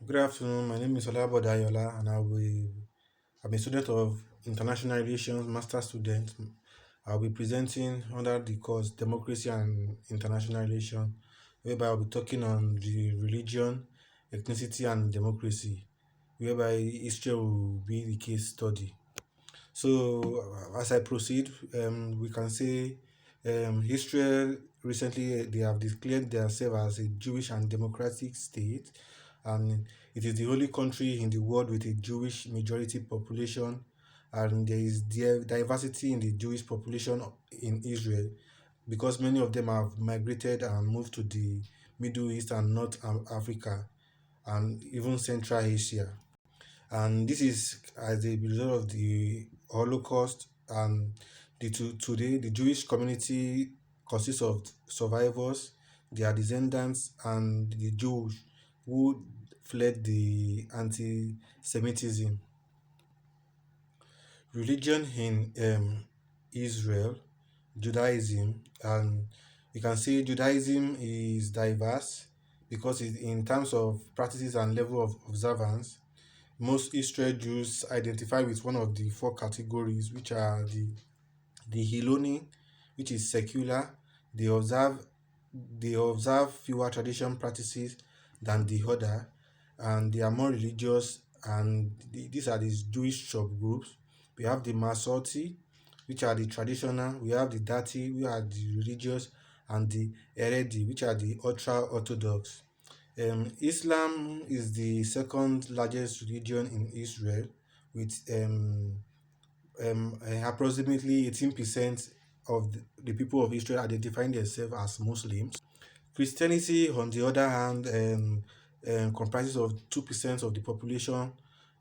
Good afternoon. My name is Olabode Ayola, and I'm a student of International Relations, master student. I'll be presenting under the course Democracy and International Relations, whereby I'll be talking on the religion, ethnicity, and democracy, whereby history will be the case study. So, as I proceed, we can say Israel recently they have declared themselves as a Jewish and democratic state, and it is the only country in the world with a Jewish majority population, and there is diversity in the Jewish population in Israel because many of them have migrated and moved to the Middle East and North Africa and even Central Asia, and this is as a result of the Holocaust. And today the Jewish community consists of survivors, their descendants, and the Jews who fled the anti-Semitism. Religion in Israel, Judaism, and you can say Judaism is diverse because in terms of practices and level of observance, most Israel Jews identify with one of the four categories, which are the Hiloni, which is secular. They observe they observe fewer tradition practices than the other, and they are more religious. And these are these Jewish subgroups. We have the Masorti, which are the traditional. We have the Dati, which are the religious, and the Heredi, which are the ultra orthodox. Islam is the second largest religion in Israel, with approximately 18% of the people of Israel identifying themselves as Muslims. Christianity, on the other hand, comprises of 2% of the population,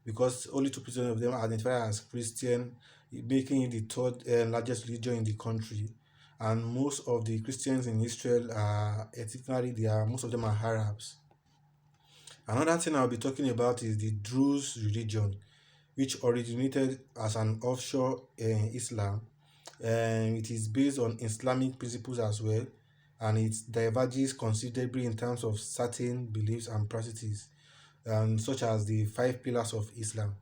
because only 2% of them identify as Christian, making it the third largest religion in the country. And most of the Christians in Israel are ethnically, most of them are Arabs. Another thing I'll be talking about is the Druze religion, which originated as an offshore Islam. It is based on Islamic principles as well, and it diverges considerably in terms of certain beliefs and practices, such as the five pillars of Islam.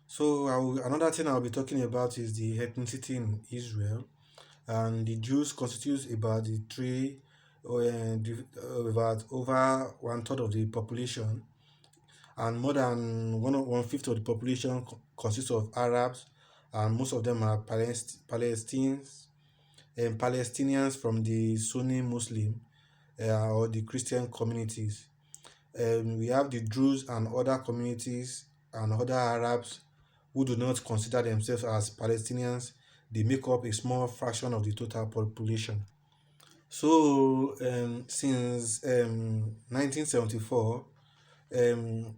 So, another thing I'll be talking about is the ethnicity in Israel, and the Jews constitute about about over one third of the population, and more than one fifth of the population consists of Arabs, and most of them are Palestinians from the Sunni Muslim or the Christian communities. We have the Druze and other communities and other Arabs who do not consider themselves as Palestinians. They make up a small fraction of the total population. So, since 1974, um,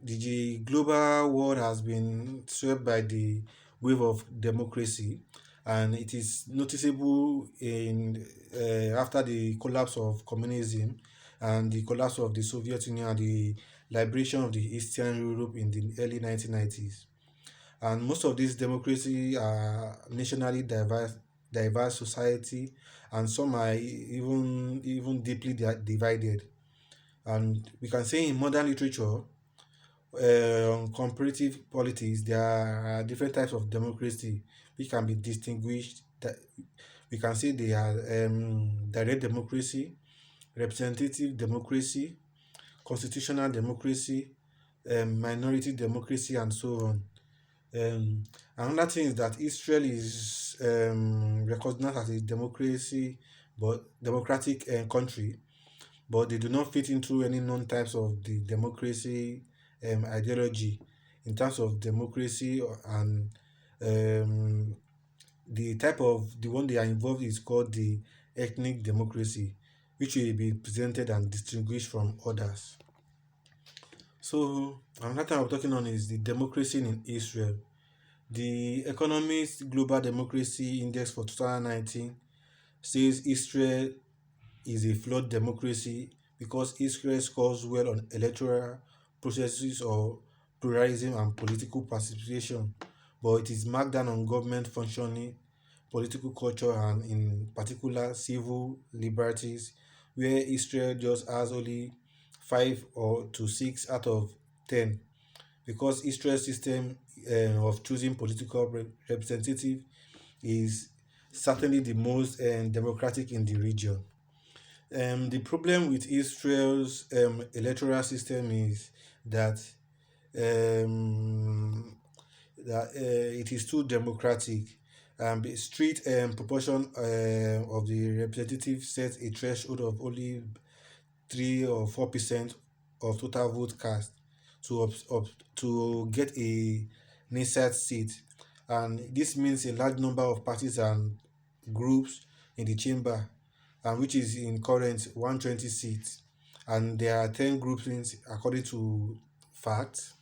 the global world has been swept by the wave of democracy, and it is noticeable in after the collapse of communism and the collapse of the Soviet Union and the liberation of the Eastern Europe in the early 1990s. And most of these democracy are nationally diverse society, and some are even deeply divided. And we can say in modern literature, comparative politics, there are different types of democracy which can be distinguished. That we can say they are direct democracy, representative democracy, constitutional democracy, minority democracy, and so on. Another thing is that Israel is recognized as a democracy, but democratic country, but they do not fit into any known types of the democracy ideology. In terms of democracy, and um, the type of the one they are involved is called the ethnic democracy, which will be presented and distinguished from others. So another thing I'm talking on is the democracy in Israel. The Economist Global Democracy Index for 2019 says Israel is a flawed democracy because Israel scores well on electoral processes or pluralism and political participation, but it is marked down on government functioning, political culture, and in particular civil liberties, where Israel just has only 5 or to 6 out of 10, because Israel's system of choosing political representative is certainly the most democratic in the region. The problem with Israel's electoral system is that um, it is too democratic. The strict proportion of the representative sets a threshold of only 3 or 4% of total vote cast to get a Knesset seat, and this means a large number of parties and groups in the chamber, and which is in current 120 seats, and there are 10 groupings according to facts.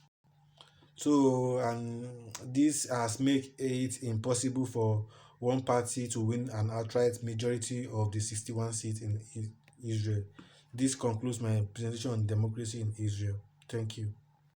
So, and this has made it impossible for one party to win an outright majority of the 61 seats in Israel. This concludes my presentation on democracy in Israel. Thank you.